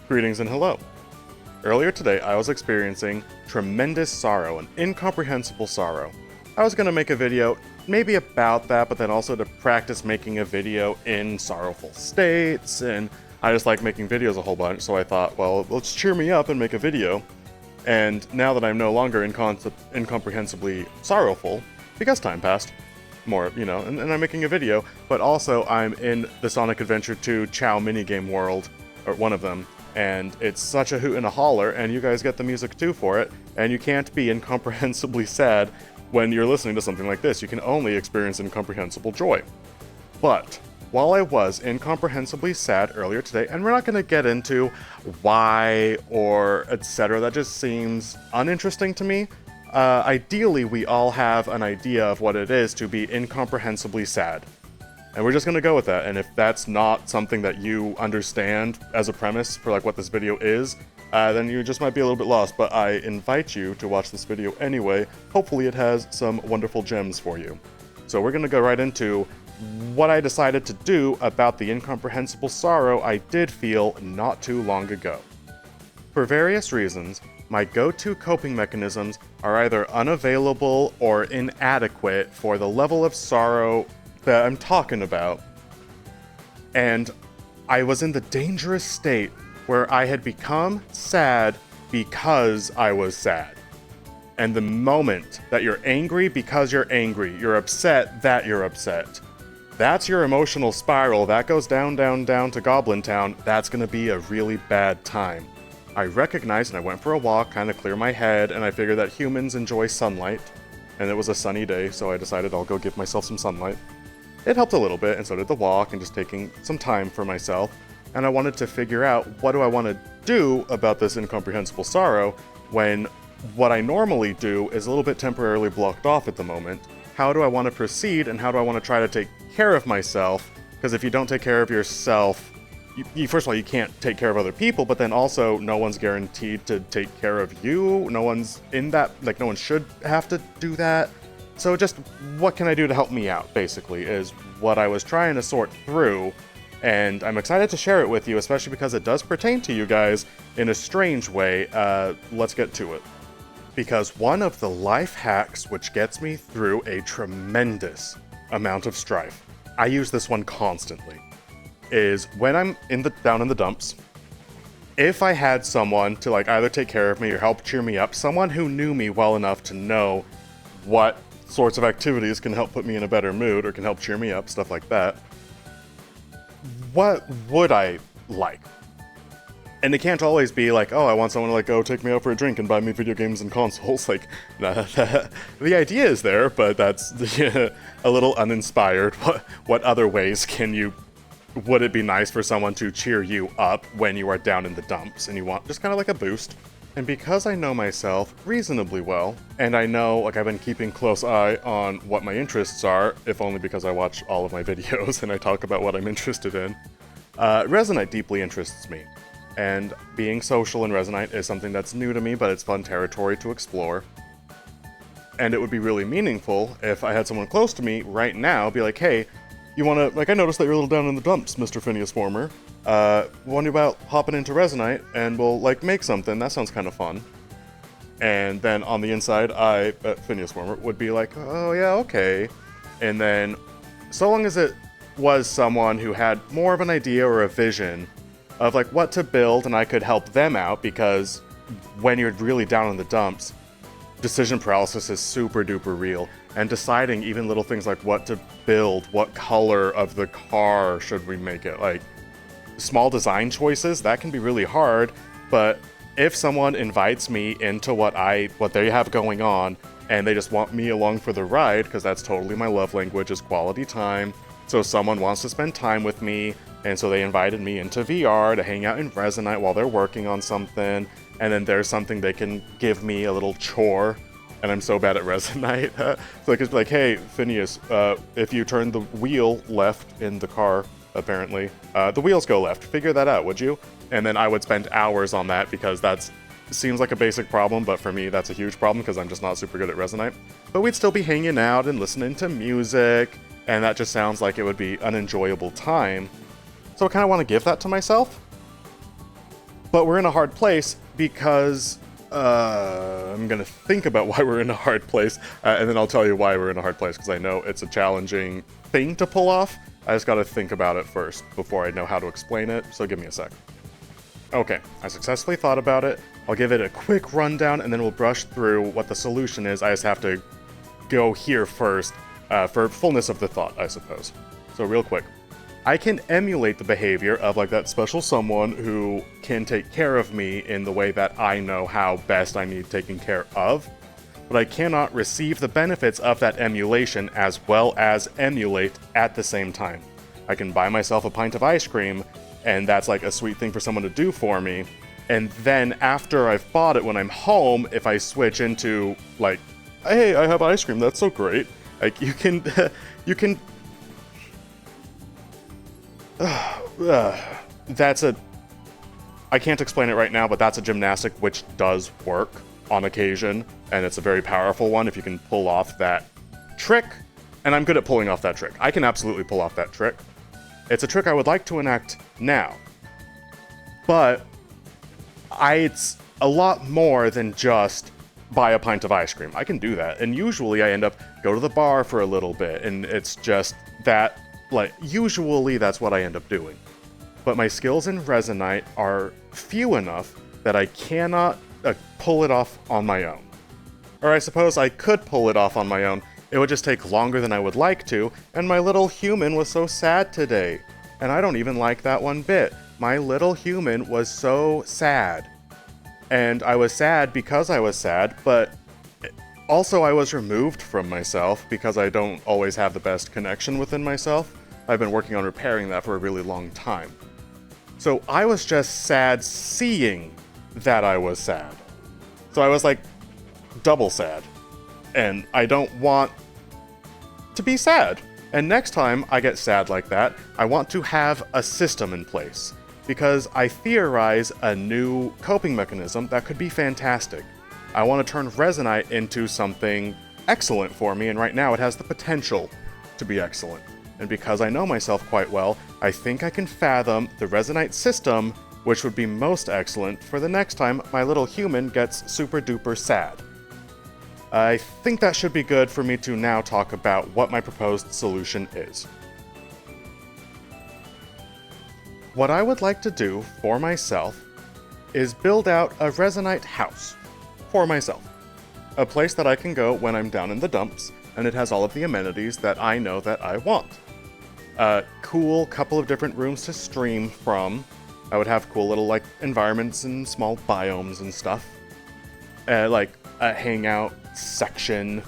Greetings and hello. Earlier today, I was experiencing tremendous sorrow, an incomprehensible sorrow. I was going to make a video maybe about that, but then also to practice making a video in sorrowful states, and I just like making videos a whole bunch, so I thought, well, let's cheer me up and make a video. And now that I'm no longer incomprehensibly sorrowful, because time passed, more, and I'm making a video, but also I'm in the Sonic Adventure 2 Chow minigame world, or one of them, and it's such a hoot and a holler, and you guys get the music too for it, and you can't be incomprehensibly sad when you're listening to something like this. You can only experience incomprehensible joy. But while I was incomprehensibly sad earlier today, and we're not going to get into why or etc., that just seems uninteresting to me. Ideally, we all have an idea of what it is to be incomprehensibly sad. And we're just going to go with that, and if that's not something that you understand as a premise for what this video is, then you just might be a little bit lost, but I invite you to watch this video anyway. Hopefully it has some wonderful gems for you. So we're going to go right into what I decided to do about the incomprehensible sorrow I did feel not too long ago. For various reasons, my go-to coping mechanisms are either unavailable or inadequate for the level of sorrow that I'm talking about. And I was in the dangerous state where I had become sad because I was sad. And the moment that you're angry because you're angry, you're upset that you're upset, that's your emotional spiral. That goes down, down, down to Goblin Town. That's gonna be a really bad time. I recognized, and I went for a walk, kind of clear my head, and I figured that humans enjoy sunlight. And it was a sunny day, so I decided I'll go give myself some sunlight. It helped a little bit, and so did the walk, and just taking some time for myself. And I wanted to figure out, what do I want to do about this incomprehensible sorrow when what I normally do is a little bit temporarily blocked off at the moment? How do I want to proceed, and how do I want to try to take care of myself? Because if you don't take care of yourself, first of all, you can't take care of other people, but then also no one's guaranteed to take care of you. No one's in that, no one should have to do that. So just, what can I do to help me out, basically, is what I was trying to sort through, and I'm excited to share it with you, especially because it does pertain to you guys in a strange way. Let's get to it. Because one of the life hacks which gets me through a tremendous amount of strife, I use this one constantly, is when I'm down in the dumps, if I had someone to either take care of me or help cheer me up, someone who knew me well enough to know what sorts of activities can help put me in a better mood or can help cheer me up, stuff like that, what would I like? And it can't always be oh, I want someone to go take me out for a drink and buy me video games and consoles. The idea is there, but that's a little uninspired. What other ways would it be nice for someone to cheer you up when you are down in the dumps and you want just kind of a boost? And because I know myself reasonably well, and I know I've been keeping close eye on what my interests are, if only because I watch all of my videos and I talk about what I'm interested in, Resonite deeply interests me. And being social in Resonite is something that's new to me, but it's fun territory to explore. And it would be really meaningful if I had someone close to me right now be hey, you wanna, I noticed that you're a little down in the dumps, Mr. Phineas Former. Wonder about hopping into Resonite and we'll make something. That sounds kind of fun. And then on the inside, Phineas Former, would be oh yeah, okay. And then, so long as it was someone who had more of an idea or a vision of what to build, and I could help them out, because when you're really down in the dumps, decision paralysis is super duper real. And deciding even little things what to build, what color of the car should we make it, small design choices, that can be really hard. But if someone invites me into what they have going on, and they just want me along for the ride, because that's totally my love language, is quality time. So someone wants to spend time with me, and so they invited me into VR to hang out in Resonite while they're working on something, and then there's something they can give me, a little chore. And I'm so bad at Resonite. So it's hey, Phineas, if you turn the wheel left in the car, apparently, the wheels go left. Figure that out, would you? And then I would spend hours on that, because seems like a basic problem, but for me, that's a huge problem, because I'm just not super good at Resonite. But we'd still be hanging out and listening to music, and that just sounds like it would be an enjoyable time. So I kind of want to give that to myself. But we're in a hard place because I'm gonna think about why we're in a hard place, and then I'll tell you why we're in a hard place, because I know it's a challenging thing to pull off. I just gotta think about it first before I know how to explain it, so give me a sec. Okay, I successfully thought about it. I'll give it a quick rundown, and then we'll brush through what the solution is. I just have to go here first for fullness of the thought, I suppose. So real quick. I can emulate the behavior of like that special someone who can take care of me in the way that I know how best I need taken care of, but I cannot receive the benefits of that emulation as well as emulate at the same time. I can buy myself a pint of ice cream, and that's like a sweet thing for someone to do for me, and then after I've bought it when I'm home, if I switch into like, hey, I have ice cream, that's so great, like you can that's a... I can't explain it right now, but that's a gymnastic which does work on occasion, and it's a very powerful one if you can pull off that trick, and I'm good at pulling off that trick. I can absolutely pull off that trick. It's a trick I would like to enact now, but it's a lot more than just buy a pint of ice cream. I can do that, and usually I end up go to the bar for a little bit, and it's just that. Like, usually that's what I end up doing. But my skills in Resonite are few enough that I cannot pull it off on my own. Or I suppose I could pull it off on my own, it would just take longer than I would like to, and my little human was so sad today. And I don't even like that one bit. My little human was so sad. And I was sad because I was sad, but also I was removed from myself because I don't always have the best connection within myself. I've been working on repairing that for a really long time. So I was just sad seeing that I was sad. So I was like double sad. And I don't want to be sad. And next time I get sad like that, I want to have a system in place. Because I theorize a new coping mechanism that could be fantastic. I want to turn Resonite into something excellent for me, and right now it has the potential to be excellent. And because I know myself quite well, I think I can fathom the Resonite system, which would be most excellent for the next time my little human gets super duper sad. I think that should be good for me to now talk about what my proposed solution is. What I would like to do for myself is build out a Resonite house. For myself. A place that I can go when I'm down in the dumps, and it has all of the amenities that I know that I want. A cool couple of different rooms to stream from. I would have cool little like environments and small biomes and stuff. Like a hangout section,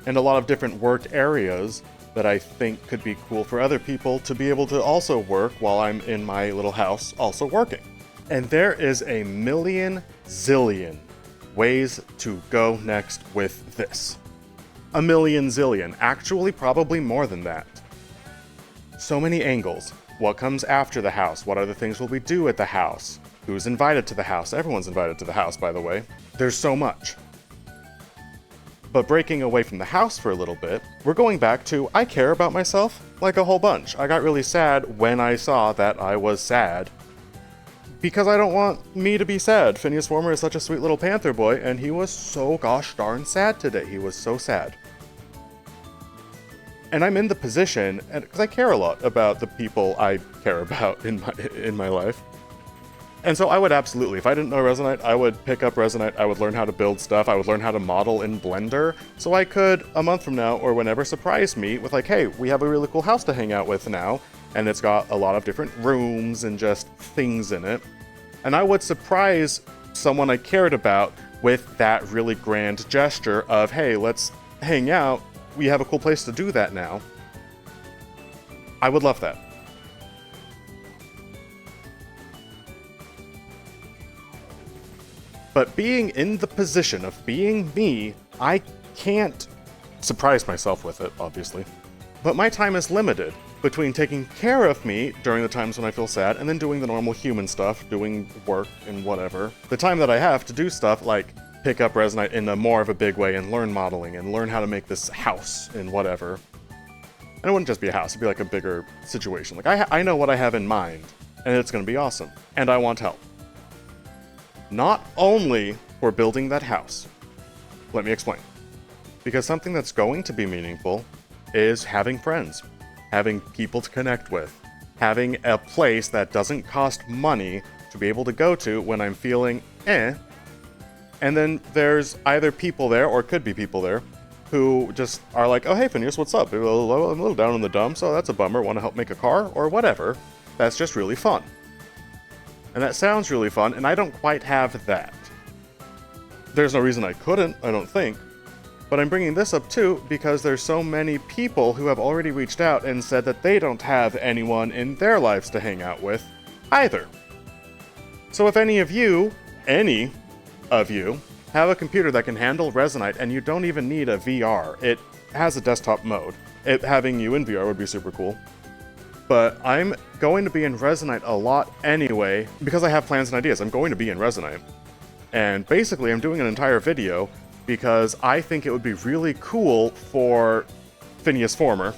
and a lot of different work areas that I think could be cool for other people to be able to also work while I'm in my little house also working. And there is a million zillion ways to go next with this. A million zillion, actually probably more than that. So many angles. What comes after the house? What other things will we do at the house? Who's invited to the house? Everyone's invited to the house, by the way. There's so much. But breaking away from the house for a little bit, we're going back to I care about myself like a whole bunch. I got really sad when I saw that I was sad. Because I don't want me to be sad. Phineas Former is such a sweet little panther boy, and he was so gosh darn sad today. He was so sad. And I'm in the position, and because I care a lot about the people I care about in my life. And so I would absolutely, if I didn't know Resonite, I would pick up Resonite, I would learn how to build stuff, I would learn how to model in Blender, so I could, a month from now, or whenever, surprise me with like, hey, we have a really cool house to hang out with now, and it's got a lot of different rooms and just things in it. And I would surprise someone I cared about with that really grand gesture of, hey, let's hang out, we have a cool place to do that now. I would love that. But being in the position of being me, I can't surprise myself with it, obviously. But my time is limited between taking care of me during the times when I feel sad and then doing the normal human stuff, doing work and whatever. The time that I have to do stuff like pick up Resonite in a more of a big way and learn modeling and learn how to make this house and whatever. And it wouldn't just be a house, it'd be like a bigger situation. Like I know what I have in mind, and it's gonna be awesome. And I want help. Not only for building that house. Let me explain. Because something that's going to be meaningful is having friends, having people to connect with, having a place that doesn't cost money to be able to go to when I'm feeling eh. And then there's either people there, or could be people there, who just are like, oh hey Phineas, what's up? I'm a little down in the dumps, so that's a bummer, want to help make a car? Or whatever. That's just really fun. And that sounds really fun, and I don't quite have that. There's no reason I couldn't, I don't think. But I'm bringing this up too because there's so many people who have already reached out and said that they don't have anyone in their lives to hang out with either. So if any of you, have a computer that can handle Resonite and you don't even need a VR, it has a desktop mode. Having you in VR would be super cool. But I'm going to be in Resonite a lot anyway because I have plans and ideas. I'm going to be in Resonite. And basically I'm doing an entire video because I think it would be really cool for Phineas Former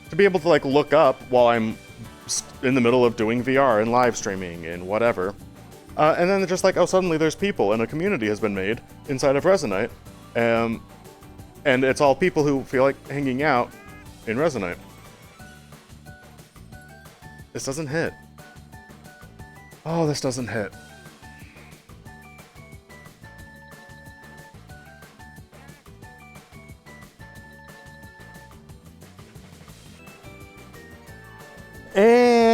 to be able to like look up while I'm in the middle of doing VR and live streaming and whatever. And then they're just like, oh, suddenly there's people and a community has been made inside of Resonite. And it's all people who feel like hanging out in Resonite. This doesn't hit. Oh, this doesn't hit. And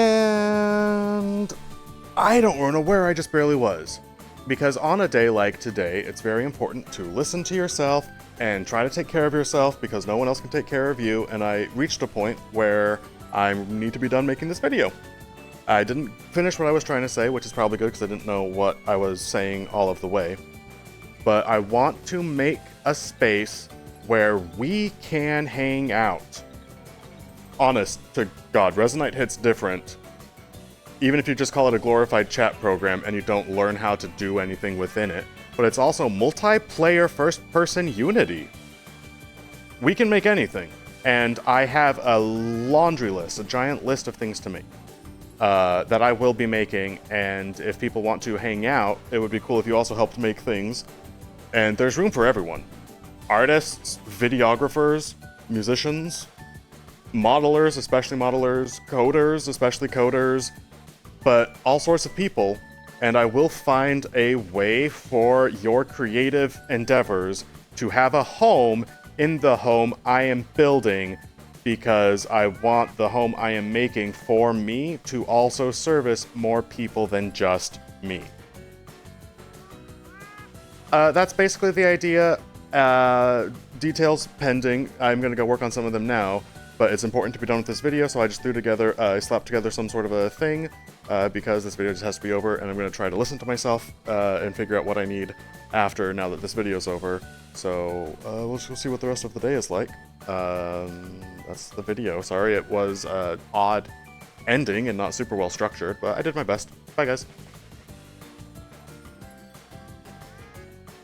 I don't know where I just barely was. Because on a day like today, it's very important to listen to yourself and try to take care of yourself because no one else can take care of you. And I reached a point where I need to be done making this video. I didn't finish what I was trying to say, which is probably good because I didn't know what I was saying all of the way. But I want to make a space where we can hang out. Honest to God, Resonite hits different. Even if you just call it a glorified chat program and you don't learn how to do anything within it. But it's also multiplayer first-person Unity. We can make anything. And I have a laundry list, a giant list of things to make. That I will be making, and if people want to hang out, it would be cool if you also helped make things. And there's room for everyone. Artists, videographers, musicians, modelers, especially modelers, coders, especially coders, but all sorts of people. And I will find a way for your creative endeavors to have a home in the home I am building, because I want the home I am making for me to also service more people than just me. That's basically the idea. Details pending. I'm gonna go work on some of them now, but it's important to be done with this video, so I just I slapped together some sort of a thing, because this video just has to be over, and I'm gonna try to listen to myself, and figure out what I need after, now that this video's over. So, we'll see what the rest of the day is like. That's the video. Sorry, it was odd ending and not super well structured, but I did my best. Bye, guys.